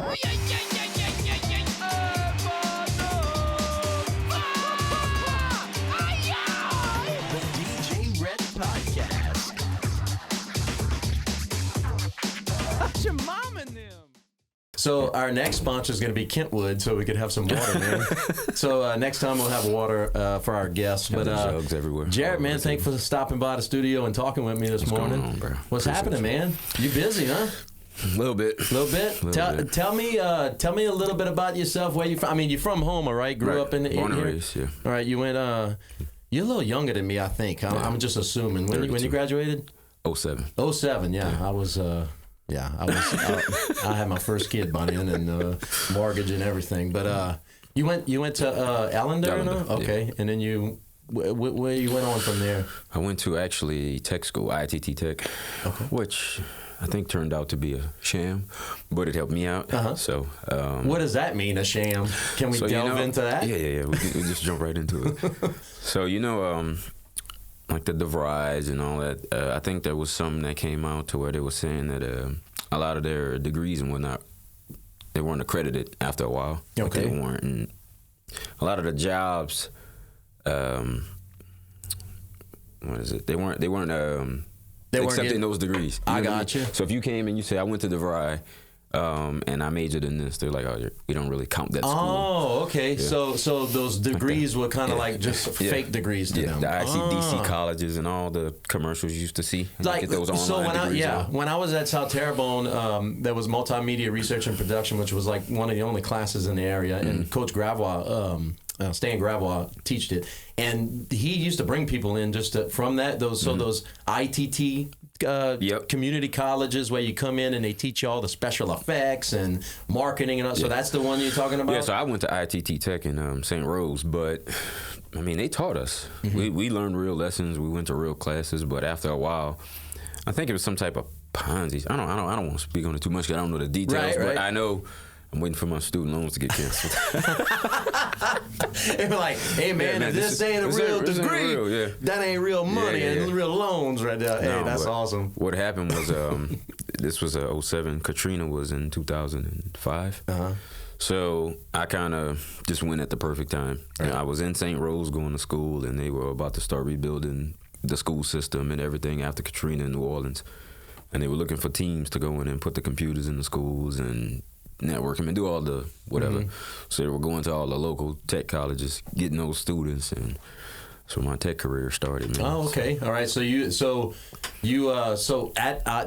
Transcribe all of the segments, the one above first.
DJ Rhett Podcast. How's your mom and them? So our next sponsor is going to be Kentwood, so we could have some water, man. So next time we'll have water for our guests. But jugs everywhere. Jared, man, thanks for stopping by the studio and talking with me this morning. Going on, bro? What's happening, man? You busy, huh? A little bit. A little bit. Tell me a little bit about yourself. Where you from? I mean, you're from Houma, right? Grew up in Born and here. raised, yeah. All right, you went. You're a little younger than me, I think. I'm just assuming. When you graduated? 07. 07. Yeah, I was. I had my first kid by then, and mortgage and everything. But you went to Allendale, no? Okay, yeah. And then you where you went on from there? I went to actually tech school, ITT Tech, which I think turned out to be a sham, but it helped me out. So what does that mean, a sham? Can we delve into that? Yeah. We just jump right into it. So like the DeVries and all that. I think there was something that came out to where they were saying that a lot of their degrees and whatnot, they weren't accredited after a while. Okay. Like they weren't. And a lot of the jobs, what is it? They weren't accepting those degrees. I got you. So if you came and you say, I went to DeVry, and I majored in this, they're like, oh, we don't really count that school. Oh, okay. Yeah. So those degrees were kind of like just fake degrees to them. The ICDC colleges and all the commercials you used to see. Like those online when I was at South Terrebonne, there was multimedia research and production, which was like one of the only classes in the area, and Coach Gravois, Stan Gravois, taught it, and he used to bring people in just from those ITT. Community colleges where you come in and they teach you all the special effects and marketing and all. So that's the one you're talking about? Yeah, so I went to ITT Tech in St. Rose, but I mean, they taught us. We learned real lessons. We went to real classes, but after a while, I think it was some type of Ponzi. I don't want to speak on it too much because I don't know the details, but I know I'm waiting for my student loans to get canceled. They're like, hey, man, if this ain't a real degree, that ain't real money and real loans right there. Hey, that's awesome. What happened was, this was 07. Katrina was in 2005. So I kind of just went at the perfect time. Right. I was in St. Rose going to school, and they were about to start rebuilding the school system and everything after Katrina in New Orleans. And they were looking for teams to go in and put the computers in the schools and network them and do all the whatever. So they were going to all the local tech colleges, getting those students, and so my tech career started. Man. Oh, okay, all right. So at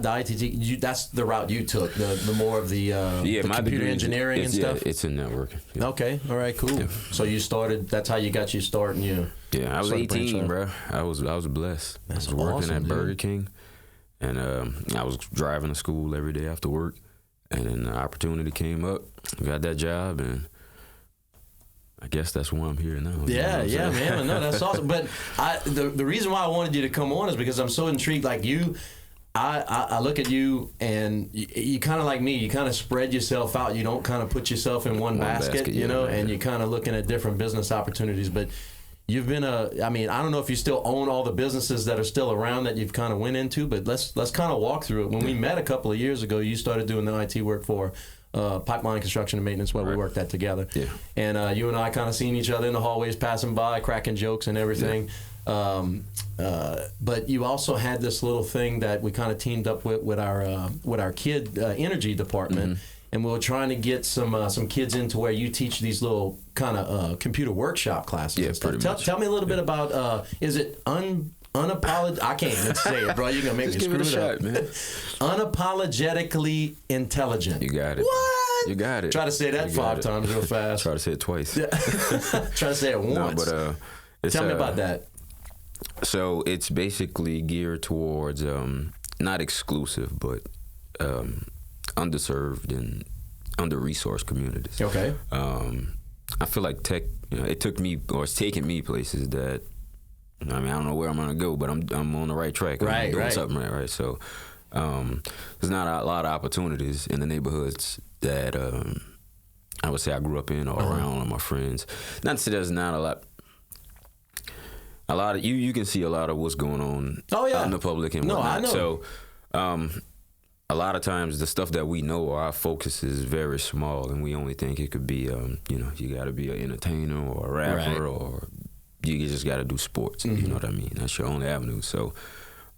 the ITT, that's the route you took, the more of the computer engineering and stuff. Yeah, it's in networking. Yeah. Okay, all right, cool. Yeah. So you started. That's how you got your start, and you. Yeah, I was 18, bro. I was blessed. That's I was working awesome, at Burger King, and I was driving to school every day after work. And then the opportunity came up, got that job, and I guess that's why I'm here now. Yeah, man. No, that's awesome. But the reason why I wanted you to come on is because I'm so intrigued. Like you, I look at you, and you kind of like me. You kind of spread yourself out. You don't kind of put yourself in one basket, you know. And you're kind of looking at different business opportunities. But you've been I don't know if you still own all the businesses that are still around that you've kind of went into, but let's kind of walk through it. When we met a couple of years ago, you started doing the IT work for pipeline construction and maintenance where we worked that together. Yeah. And you and I kind of seen each other in the hallways passing by, cracking jokes and everything. Yeah. But you also had this little thing that we kind of teamed up with our kid energy department. And we were trying to get some kids into where you teach these little kind of computer workshop classes. Yeah, pretty much. Tell me a little bit about, is it unapologetic? I can't even say it, bro. You're going to make me screw it up. Man. Unapologetically intelligent. You got it. What? You got it. Try to say that 5 times real fast. Try to say it twice. Try to say it once. No, but tell me about that. So it's basically geared towards not exclusive, but underserved and under-resourced communities. Okay. I feel like tech, it took me, or it's taken me places that, I don't know where I'm gonna go, but I'm on the right track. I'm doing something right. So there's not a lot of opportunities in the neighborhoods that I would say I grew up in or around with my friends. Not to say there's not a lot. A lot of you can see a lot of what's going on out in the public and whatnot. I know. So a lot of times the stuff that we know, our focus is very small, and we only think it could be, you got to be an entertainer or a rapper, or you just got to do sports. You know what I mean? That's your only avenue. So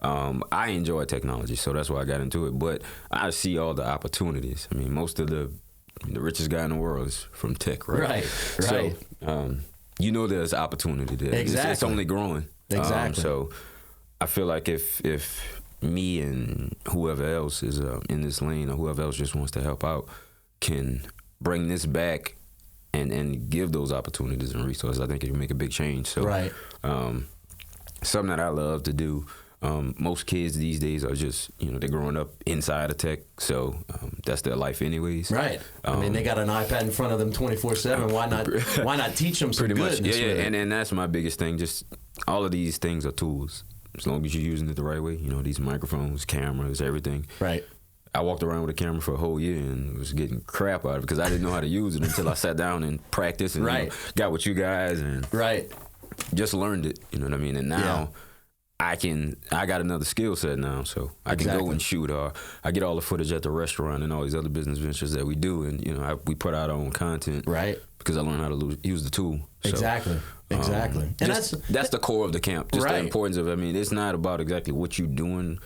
I enjoy technology, so that's why I got into it. But I see all the opportunities. I mean, most of the richest guy in the world is from tech, right? Right. So there's opportunity there. Exactly. It's only growing. Exactly. So I feel like if me and whoever else is in this lane, or whoever else just wants to help out, can bring this back and give those opportunities and resources, I think it can make a big change. So, something that I love to do. Most kids these days are just, they're growing up inside of tech, so that's their life anyways. Right. I mean, they got an iPad in front of them 24/7. Why not teach them some pretty much? goodness? Yeah. And that's my biggest thing. Just all of these things are tools. As long as you're using it the right way, these microphones, cameras, everything. Right. I walked around with a camera for a whole year and was getting crap out of it because I didn't know how to use it until I sat down and practiced and got with you guys and just learned it. You know what I mean? And now I got another skill set now, so I can go and shoot. Or I get all the footage at the restaurant and all these other business ventures that we do, and we put out our own content. Right. Because I learned how to use the tool. So, Exactly. And that's the core of the camp. Just the importance of it. I mean, it's not about exactly what you're doing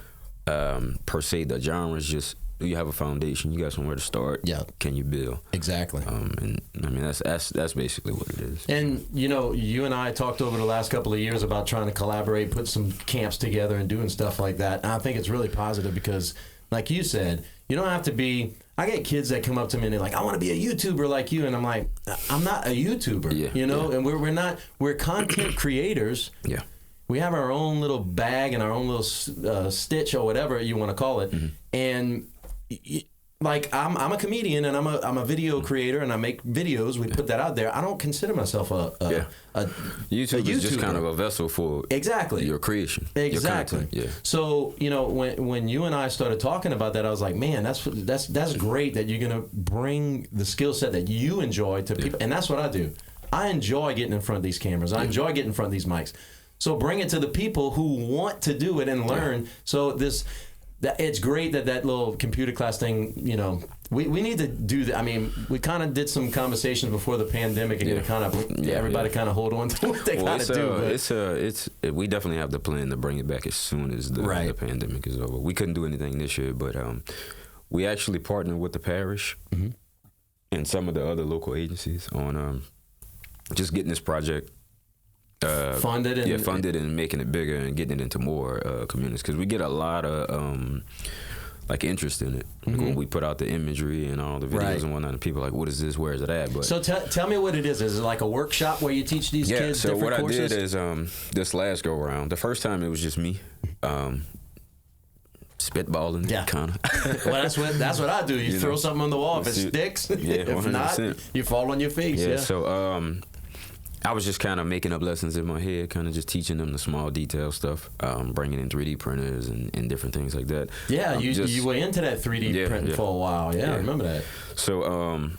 per se. The genre is just, do you have a foundation? You got somewhere to start. Yeah. Can you build? Exactly. And I mean, that's basically what it is. And you and I talked over the last couple of years about trying to collaborate, put some camps together, and doing stuff like that. And I think it's really positive because, like you said, you don't have to be. I get kids that come up to me and they're like, I want to be a YouTuber like you. And I'm like, I'm not a YouTuber, and we're content creators. Yeah. We have our own little bag and our own little stitch or whatever you want to call it. And like, I'm a comedian and I'm a video creator and I make videos. We put that out there. I don't consider myself a YouTube is just kind of a vessel for your creation. Exactly. Your content. So when you and I started talking about that, I was like, man, that's great that you're gonna bring the skill set that you enjoy to people, and that's what I do. I enjoy getting in front of these cameras. I enjoy getting in front of these mics. So bring it to the people who want to do it and learn. So it's great that little computer class thing, we need to do that. I mean, we kind of did some conversations before the pandemic and everybody kind of hold on to what they got to do. We definitely have the plan to bring it back as soon as the pandemic is over. We couldn't do anything this year, but we actually partnered with the parish and some of the other local agencies on just getting this project funded and making it bigger and getting it into more communities, because we get a lot of interest in it when we put out the imagery and all the videos and whatnot, and people are like, what is this, where is it at? But so tell me what it is it like a workshop where you teach these kids different courses? I did is this last go around, the first time it was just me spitballing, kind of. Well, that's what I do. You throw something on the wall, if it sticks, if 100%. Not, you fall on your face. So I was just kind of making up lessons in my head, kind of just teaching them the small detail stuff, bringing in 3D printers and different things like that. Yeah, you were into that 3D printing for a while. Yeah, I remember that. So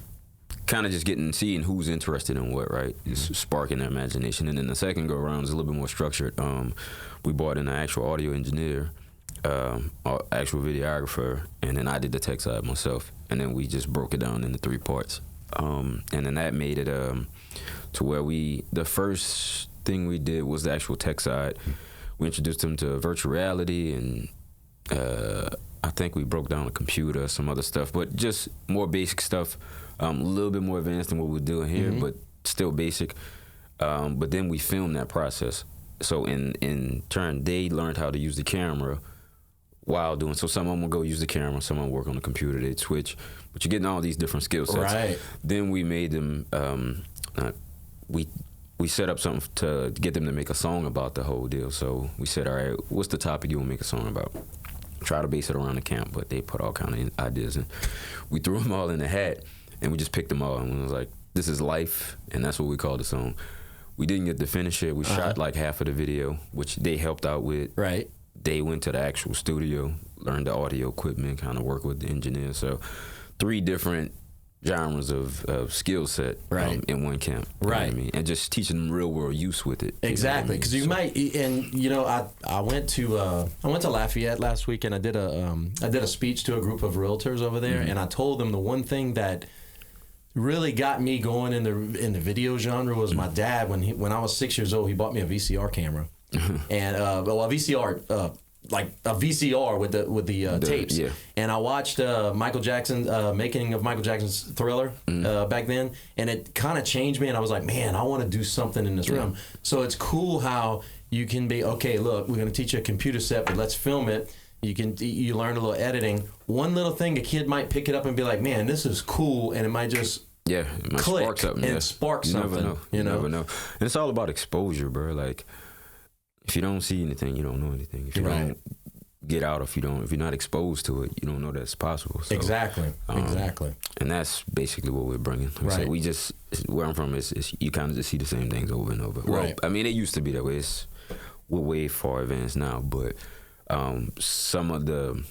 kind of just seeing who's interested in what, right? Just sparking their imagination. And then the second go around is a little bit more structured. We brought in an actual audio engineer, actual videographer, and then I did the tech side myself. And then we just broke it down into 3 parts. And then that made it to where the first thing we did was the actual tech side. We introduced them to virtual reality, and I think we broke down a computer, some other stuff, but just more basic stuff, a little bit more advanced than what we're doing here, but still basic. But then we filmed that process. So in turn, they learned how to use the camera while doing. So some of them will go use the camera, some of them work on the computer, they'd switch. But you're getting all these different skill sets. Right. Then we made them, we set up something to get them to make a song about the whole deal. So we said, all right, what's the topic you want to make a song about? Try to base it around the camp, but they put all kind of ideas in. We threw them all in a hat, and we just picked them all. And we was like, this is life, and that's what we called the song. We didn't get to finish it. We shot like half of the video, which they helped out with. Right. They went to the actual studio, learned the audio equipment, kind of work with the engineer. So 3 different genres of skill set in one camp. You know what I mean? And just teaching them real world use with it. Exactly, because you might, and I went to Lafayette last week, and I did a speech to a group of realtors over there, and I told them the one thing that really got me going in the video genre was my dad. When I was 6 years old, he bought me a VCR camera, and a VCR. Like a VCR with the tapes, and I watched Michael Jackson making of Michael Jackson's Thriller back then, and it kind of changed me. And I was like, man, I want to do something in this realm. So it's cool how you can be okay. Look, we're going to teach you a computer set, but let's film it. You learn a little editing. One little thing, a kid might pick it up and be like, man, this is cool, and it might just it might click spark something. And spark something. You never know. And it's all about exposure, bro. Like, if you don't see anything, you don't know anything. If you don't get out, if you're not exposed to it, you don't know that's possible. So, exactly. And that's basically what we're bringing. So we just, where I'm from is you kind of just see the same things over and over. Well, I mean, it used to be that way. We're way far advanced now, but some of the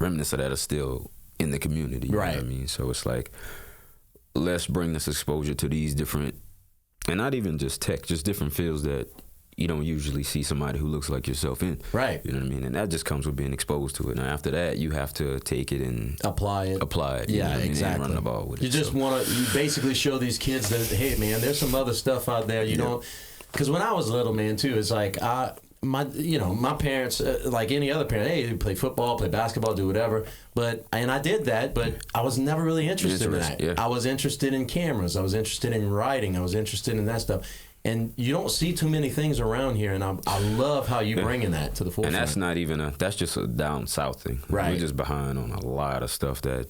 remnants of that are still in the community. You know what I mean? So it's like, let's bring this exposure to these different, and not even just tech, just different fields that you don't usually see somebody who looks like yourself in. Right. You know what I mean? And that just comes with being exposed to it. Now, after that, you have to take it and apply it. Yeah, you know exactly. And run the ball with you it. You just want to, you basically show these kids that, hey, man, there's some other stuff out there. You don't, because when I was little, man, too, it's like, my parents, like any other parent, hey, play football, play basketball, do whatever. And I did that, but I was never really interested in that. Yeah. I was interested in cameras. I was interested in writing. I was interested in that stuff. And you don't see too many things around here, and I love how you bringing that to the forefront. And that's not even that's just a down south thing. Right. We're just behind on a lot of stuff that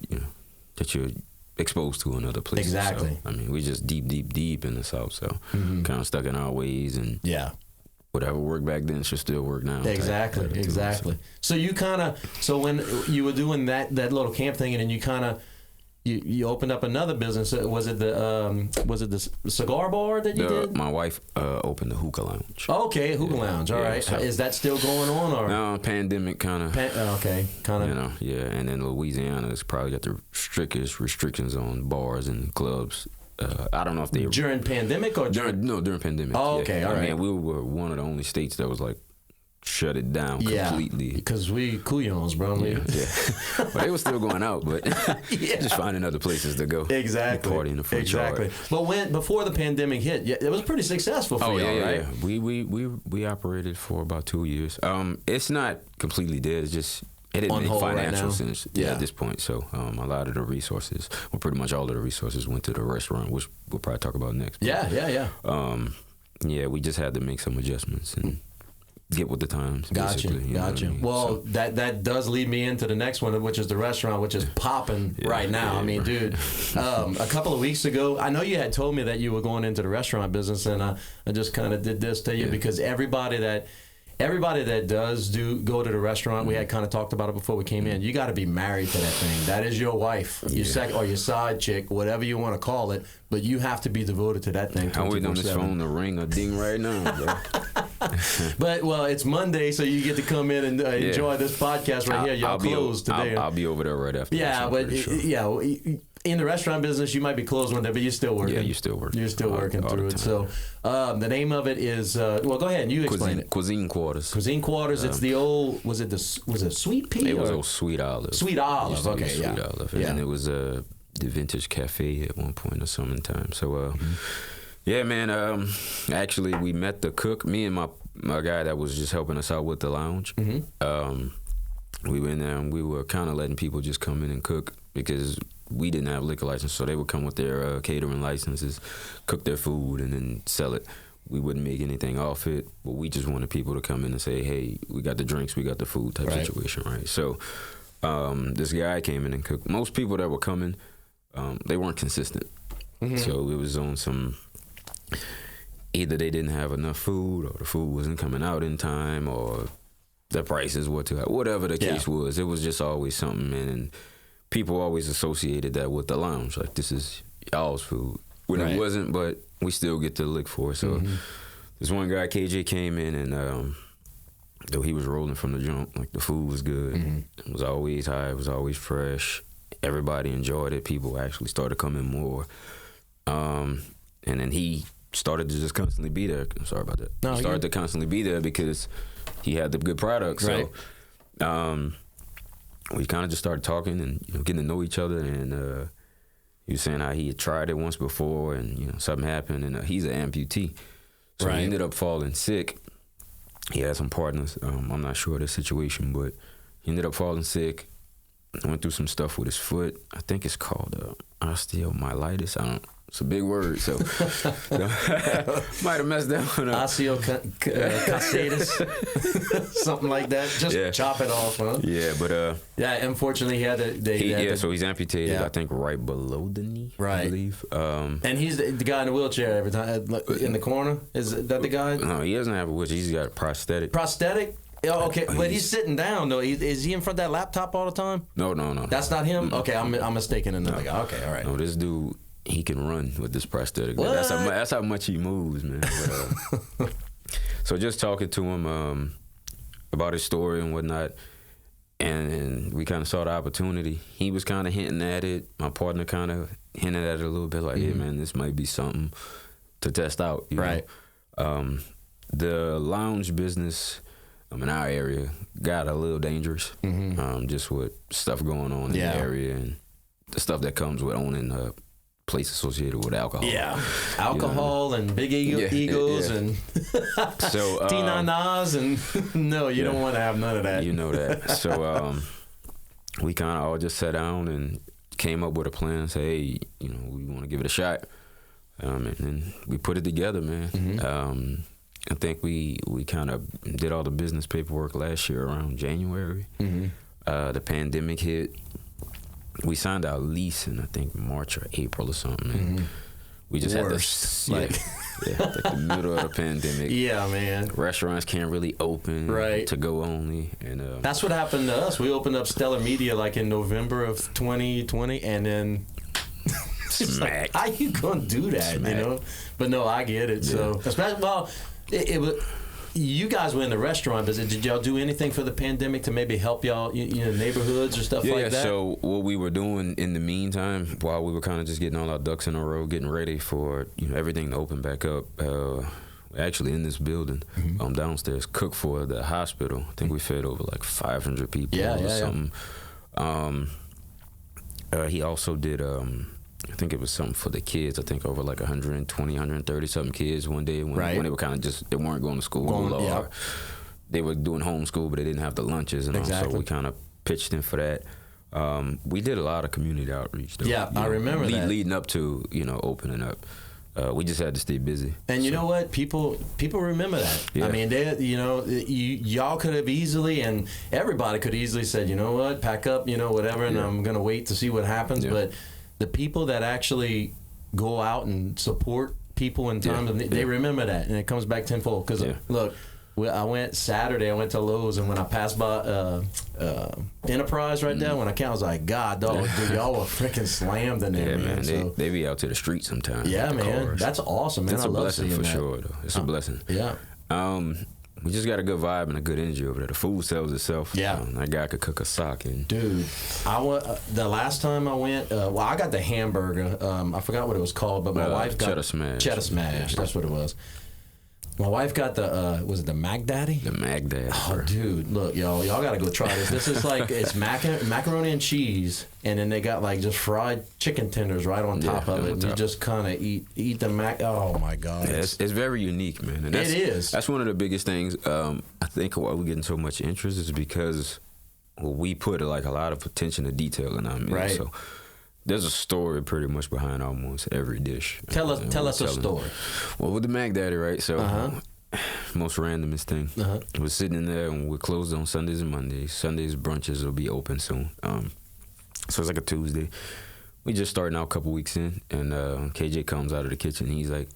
that you're exposed to in other places. Exactly. So, I mean, we're just deep in the south, so kind of stuck in our ways, and whatever worked back then should still work now. Exactly. So you when you were doing that little camp thing, and then you kind of. You opened up another business. Was it the cigar bar that you did? My wife opened the hookah lounge. Okay, hookah lounge. All right. So, is that still going on, or no? Pandemic kind of. And then Louisiana has probably got the strictest restrictions on bars and clubs. I don't know if they during pandemic or during pandemic. Oh, okay, all right. I mean, we were one of the only states that was like. Shut it down completely. Because we couillons, bro. Well, they were still going out, but just finding other places to go. Exactly. Party in the front yard. But before the pandemic hit, it was pretty successful for y'all, right? Yeah. We operated for about 2 years. It's not completely dead. It's just it didn't make financial sense at this point. So a lot of the resources, well, pretty much all of the resources went to the restaurant, which we'll probably talk about next. We just had to make some adjustments and get with the times. Gotcha. Well, that does lead me into the next one, which is the restaurant, which is popping right now. I mean, dude, a couple of weeks ago, I know you had told me that you were going into the restaurant business, and I just kind of did this to you because everybody that does go to the restaurant, we had kind of talked about it before we came in. You got to be married to that thing. That is your wife, or your side chick, whatever you want to call it. But you have to be devoted to that thing. I'm waiting on this phone to ring or ding right now, bro. But it's Monday, so you get to come in and enjoy this podcast right here. Y'all closed today. I'll be over there right after. Yeah, but in the restaurant business, you might be closed one day, but you're still working. Yeah, you're still working. You're still working through it. So the name of it is go ahead and you explain it. Quizine Quarters. Quizine Quarters. It's the old. Was it Sweet Pea? It was old Sweet Olive. Sweet Olive. Okay, Sweet Olive, and it was the Vintage Cafe at one point or summertime. So man. Actually, we met the cook. Me and my guy that was just helping us out with the lounge. We went there and we were kind of letting people just come in and cook because we didn't have liquor license, so they would come with their catering licenses, cook their food, and then sell it. We wouldn't make anything off it, but we just wanted people to come in and say, hey, we got the drinks, we got the food type situation, right? So this guy came in and cooked. Most people that were coming, they weren't consistent. So it was on some, either they didn't have enough food or the food wasn't coming out in time or the prices were too high. Whatever the case was, it was just always something, man. And people always associated that with the lounge. Like, this is y'all's food. When it wasn't, but we still get to look for it. So this one guy, KJ, came in and though he was rolling from the jump, like the food was good. It was always high. It was always fresh. everybody enjoyed it. People actually started coming more. And then he started to just constantly be there. I'm sorry about that. No, he started to constantly be there because he had the good product. Right. So we kind of just started talking and getting to know each other. And he was saying how he had tried it once before, and something happened. And he's an amputee, so Right. he ended up falling sick. He had some partners. I'm not sure of the situation, but he ended up falling sick. Went through some stuff with his foot. I think it's called osteomyelitis. It's a big word, so might have messed that one up. Osteocassatus, something like that. Just chop it off, huh? Yeah, but yeah. Unfortunately, he had to. so he's amputated. Yeah. I think right below the knee. Right. I believe. And he's the guy in the wheelchair every time in the corner. Is that the guy? No, he doesn't have a wheelchair. He's got a prosthetic. Prosthetic. Oh, okay, but he's sitting down though. Is he in front of that laptop all the time? No. That's not him. Okay, I'm mistaken. Another guy. Okay, all right. No, this dude, he can run with this prosthetic. What? That's how much he moves, man. But, so just talking to him about his story and whatnot, and we kind of saw the opportunity. He was kind of hinting at it. My partner kind of hinted at it a little bit, like, "Hey, man, this might be something to test out." Right. The lounge business in our area got a little dangerous, just with stuff going on in the area and the stuff that comes with owning a place associated with alcohol. Yeah, alcohol and big egos and so T-9Nas and no, you don't want to have none of that. You know that. So we kind of all just sat down and came up with a plan and say, hey, we want to give it a shot. And then we put it together, man. I think we kind of did all the business paperwork last year around January. The pandemic hit. We signed our lease in, I think, March or April or something. And we just had this, like the middle of the pandemic. Yeah, man. Restaurants can't really open, right? To go only, and that's what happened to us. We opened up Stellar Media like in November of 2020, and then smack. How you gonna do that? Smack. But no, I get it. So, especially it was. You guys were in the restaurant business. Did y'all do anything for the pandemic to maybe help y'all, neighborhoods or stuff like that? Yeah, so what we were doing in the meantime, while we were kind of just getting all our ducks in a row, getting ready for everything to open back up, actually in this building, downstairs, cooked for the hospital. I think we fed over like 500 people or something. He also did... I think it was something for the kids. I think over like 120, 130 something kids one day when they were kind of just, they weren't going to school or they were doing homeschool, but they didn't have the lunches and all. So we kind of pitched in for that. We did a lot of community outreach. Though, yeah, I remember that. Leading up to, opening up. We just had to stay busy. And you know what? People remember that. Yeah. I mean, y'all could have easily, and everybody could easily said, you know what, pack up, whatever, and I'm going to wait to see what happens. Yeah. But the people that actually go out and support people in times of need, they remember that, and it comes back tenfold. Because look, I went Saturday. I went to Lowe's, and when I passed by Enterprise right there, when I came, I was like, God, dog, dude, y'all were freaking slammed in there, man. So, they be out to the street sometimes. Yeah, man, cars. That's awesome, man. It's I a love blessing seeing for that. sure, though. It's a blessing. Yeah. We just got a good vibe and a good energy over there. The food sells itself. Yeah. That guy could cook a sock. Dude, the last time I went, I got the hamburger. I forgot what it was called, but my wife got... Cheddar Smash. Cheddar Smash, that's what it was. My wife got the, was it the Mac Daddy? The Mac Daddy. Oh, dude, look, y'all got to go try this. This is like, it's macaroni and cheese, and then they got like just fried chicken tenders right on top of it. And you just kind of eat the mac. Oh, my God. Yeah, it's very unique, man. And it is. That's one of the biggest things. I think why we're getting so much interest is because we put like a lot of attention to detail in our meal. Right. So there's a story pretty much behind almost every dish. Tell us a story. Well, with the Mac Daddy, right? So most randomest thing. We're sitting in there and we're closed on Sundays and Mondays. Sundays brunches will be open soon. So it's like a Tuesday. We just starting out a couple weeks in, and KJ comes out of the kitchen. And he's like,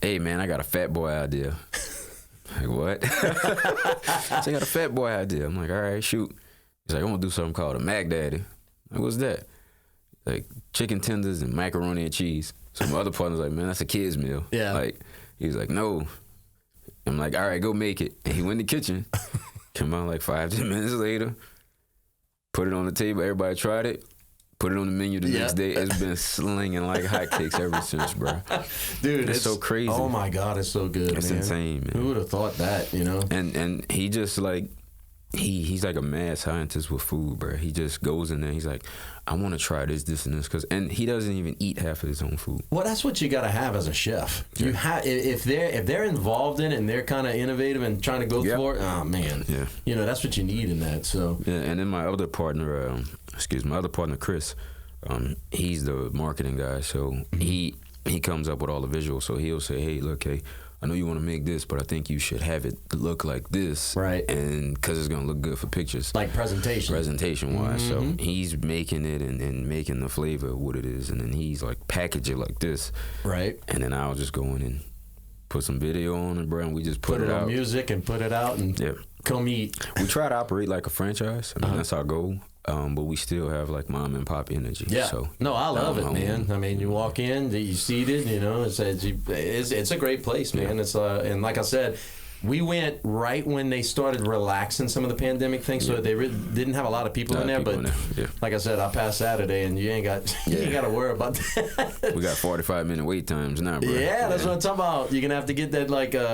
"Hey man, I got a fat boy idea." Like, what? So I got a fat boy idea. I'm like, all right, shoot. He's like, I'm gonna do something called a Mac Daddy. Like, what's that? Like chicken tenders and macaroni and cheese. So my other partner's like, man, that's a kid's meal. Yeah. Like, he was like, no. I'm like, all right, go make it. And he went in the kitchen. Come out like 5-10 minutes later. Put it on the table. Everybody tried it. put it on the menu the next day. It's been slinging like hotcakes ever since, bro. Dude, it's so crazy. Oh my God, it's so good, it's man. insane, man. Who would have thought that, you know? And he just like, he's like a mad scientist with food, bro. He just goes in there. He's like, I want to try this, and this, and he doesn't even eat half of his own food. Well, that's what you got to have as a chef. Yeah. You have if they're involved in it and they're kind of innovative and trying to go for it. Oh man, yeah. You know that's what you need in that. So yeah, and then my other partner, Chris, he's the marketing guy. So he comes up with all the visuals. So he'll say, hey, look, hey, I know you want to make this, but I think you should have it look like this. Right. And because it's going to look good for pictures. Like Presentation-wise. So he's making it and making the flavor of what it is. And then he's like, package it like this. Right. And then I'll just go in and put some video on it, bro, and we just put it out. On music and put it out and come eat. We try to operate like a franchise. I mean, that's our goal. But we still have like mom and pop energy. Yeah. So no, I love it, man. I mean, you walk in, you seated, you know, it's a great place, man. It's and like I said, we went right when they started relaxing some of the pandemic things, so they didn't have a lot of people in there. But like I said, I passed Saturday, and you ain't got to worry about that. We got 45-minute wait times now, bro. Yeah, that's what I'm talking about. You're gonna have to get that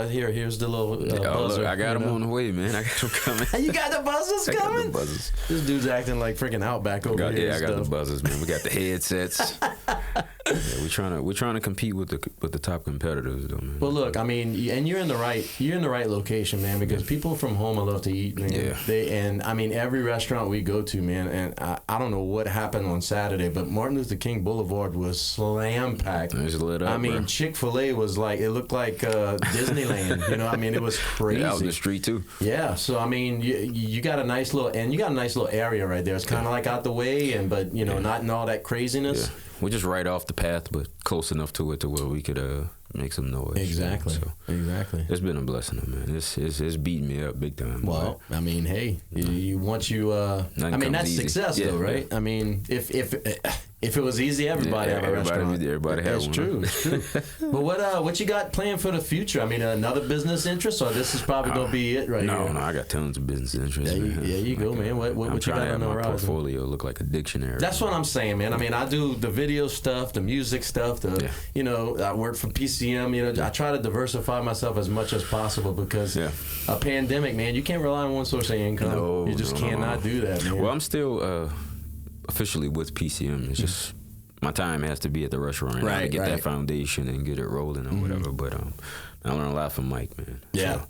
here's the little buzzer. Look, I got them on the way, man. I got them coming. You got the buzzers coming? I got the buzzers. This dude's acting like freaking Outback over here. Yeah, I got the buzzers, man. We got the headsets. We're trying to compete with the top competitors, though, man. Well, look, I mean, and you're in the right location, man, because people from home love to eat, man. Yeah. And I mean, every restaurant we go to, man, and I don't know what happened on Saturday, but Martin Luther King Boulevard was slam packed. It was lit up, I mean, bro. Chick-fil-A was like, it looked like Disneyland. You know, I mean, it was crazy. Yeah, out in the street too. Yeah, so I mean, you got a nice little area right there. It's kind of like out the way, but you know, not in all that craziness. Yeah. We're just right off the path, but close enough to it to where we could make some noise. Exactly. So exactly. It's been a blessing, man. It's beating me up big time. Well, I mean, hey, you want you. I mean, that's easy. success, though, right? Yeah. I mean, if it was easy, everybody have a restaurant. Everybody have one. True. It's true. But what you got planned for the future? I mean, another business interest, or this is probably gonna be it right here? No, I got tons of business interests. Yeah, you go, man. What you got on the horizon? My portfolio look like a dictionary. That's what I'm saying, man. I mean, I do the video stuff, the music stuff. You know, I work for PCM. You know, I try to diversify myself as much as possible because a pandemic, man, you can't rely on one source of income. You just cannot do that, man. Well, I'm still officially with PCM. It's just my time has to be at the restaurant to get that foundation and get it rolling or whatever. But I learned a lot from Mike, man. Yeah.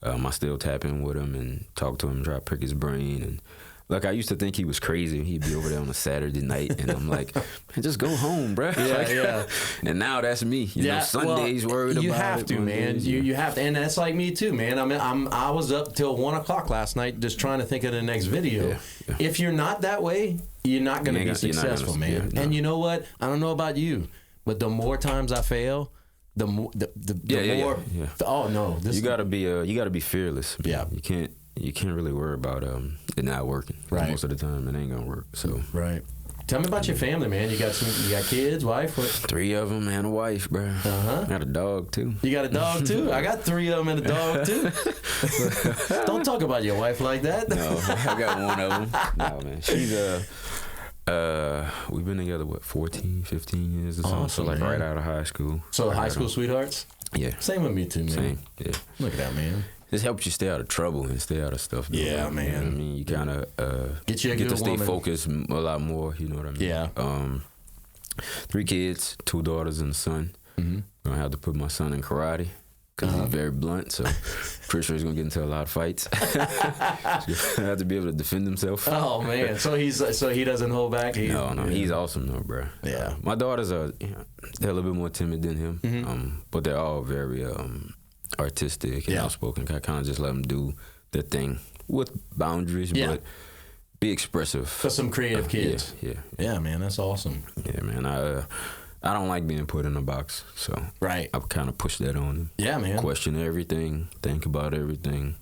So, I still tap in with him and talk to him, try to pick his brain. And look, I used to think he was crazy. He'd be over there on a Saturday night, and I'm like, man, just go home, bro. Yeah. And now that's me. You know, Sundays worried about it. You have to, man. You have to, and that's like me too, man. I mean, I was up till 1 o'clock last night just trying to think of the next video. Yeah. If you're not that way, you're not going to be successful, man. And you know what? I don't know about you, but the more times I fail, the more. Oh no! You gotta be fearless. Man. Yeah. You can't really worry about it not working. Right. Most of the time, it ain't gonna work. So. Right. Tell me about your family, man. You got kids, wife? What? 3 of them and a wife, bro. Got a dog too. You got a dog too? I got 3 of them and a dog too. Don't talk about your wife like that. No, I got 1 of them. No, man. She's we've been together 14, 15 years or something. Awesome, so like right out of high school. So high school sweethearts? Yeah. Same with me too, man. Same. Yeah. Look at that, man. This helps you stay out of trouble and stay out of stuff. Yeah, man. You know what I mean, you kind of get to stay woman. Focused a lot more. You know what I mean? Yeah. 3 kids, 2 daughters and a son. Mm-hmm. Gonna have to put my son in karate because he's very blunt. So pretty sure he's gonna get into a lot of fights. He's gonna have to be able to defend himself. Oh man, so he doesn't hold back. No, he's awesome though, bro. Yeah. My daughters are they're a little bit more timid than him, but they're all very artistic and outspoken. I kind of just let them do their thing with boundaries, but be expressive. For some creative kids. Yeah, man, that's awesome. Yeah, man. I don't like being put in a box, so I kind of push that on them. Yeah, man. Question everything, think about everything,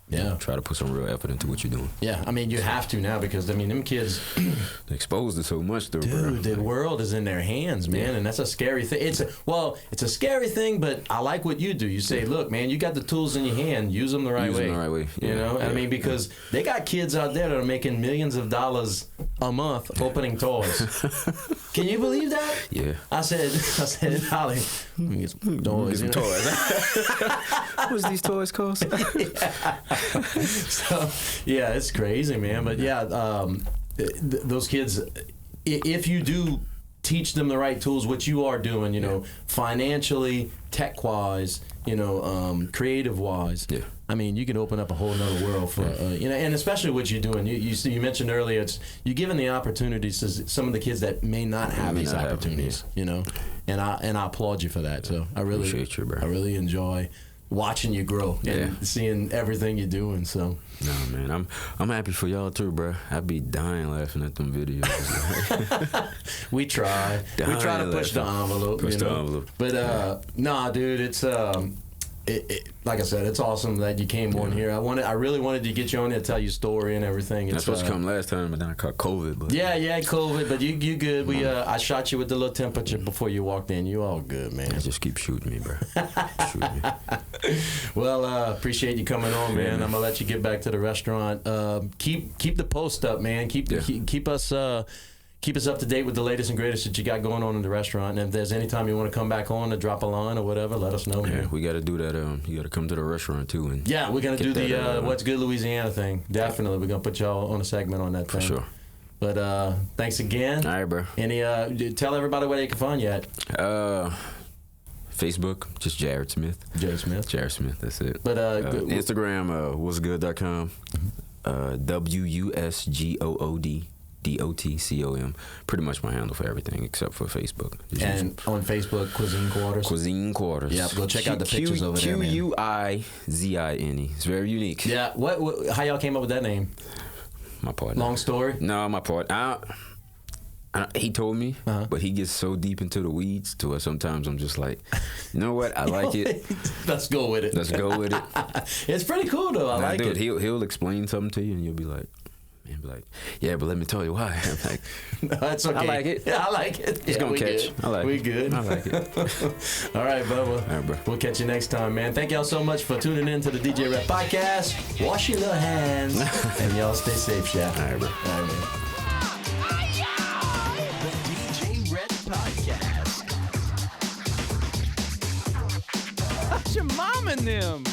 Yeah. Try to put some real effort into what you're doing. Yeah, I mean, you have to now because, I mean, them kids, They're exposed to so much, though, bro. dude, the world is in their hands, man, and that's a scary thing. It's a scary thing, but I like what you do. You say, look, man, you got the tools in your hand, use them the right way. Use them the right way. You Yeah, know, yeah, I mean, because they got kids out there that are making millions of dollars a month opening toys. Can you believe that? Yeah. I said, Holly, let me get some toys. Get some toys. What's these toys cost? So, yeah, it's crazy, man. But yeah, those kids, if you do teach them the right tools, which you are doing, you know, financially, tech-wise, you know, creative-wise. Yeah. I mean, you can open up a whole nother world for, you know, and especially what you're doing. You mentioned earlier, you're giving the opportunities to some of the kids that may not have these opportunities, you know, and I applaud you for that. So I really Appreciate you, bro. I really enjoy watching you grow and seeing everything you're doing. So No, man, I'm happy for y'all too, bro. I'd be dying laughing at them videos. we try to push the envelope. Push you the know? envelope. But nah, dude, it's like I said, it's awesome that you came on here. I really wanted to get you on there to tell your story and everything. That's supposed to come last time, but then I caught COVID. But yeah, COVID, but you good. We I shot you with the little temperature before you walked in. You all good, man. just keep shooting me, bro. Shoot me. Well, appreciate you coming on, man. man. I'm gonna let you get back to the restaurant. Keep the post up, man. Keep us up to date with the latest and greatest that you got going on in the restaurant. And if there's any time you want to come back on to drop a line or whatever, let us know, man. Yeah, we got to do that. You got to come to the restaurant too, and Yeah, we're gonna do get the that, What's Good Louisiana thing. Definitely, we're gonna put y'all on a segment on that thing. for sure. But thanks again. All right, bro. Any tell everybody where they can find you at. Facebook, just Jared Smith. Jared Smith. Jared Smith, that's it. But Instagram, what'sgood.com. WUSGOODDOTCOM. Pretty much my handle for everything except for Facebook. And on Facebook, Quizine Quarters. Quizine Quarters. Yep, go check out the pictures over there, man. QUIZINE. It's very unique. Yeah. What? How y'all came up with that name? My partner. Long story. No, my partner. He told me, but he gets so deep into the weeds to where sometimes I'm just like, you know what? I like it. Let's go with it. Let's go with it. It's pretty cool though. I like dude, it. He'll explain something to you, and you'll be like, yeah, but let me tell you why. I'm like, no, that's okay. I like it. Yeah, I like it. It's gonna catch. Good. I like we it. good. I like it. All right, Bubba. All right, bro. We'll catch you next time, man. Thank y'all so much for tuning in to the DJ Rhett podcast. Wash your little hands, and y'all stay safe, Chef. All right, bro. All right, man. The DJ Rhett Podcast. That's your mom and them.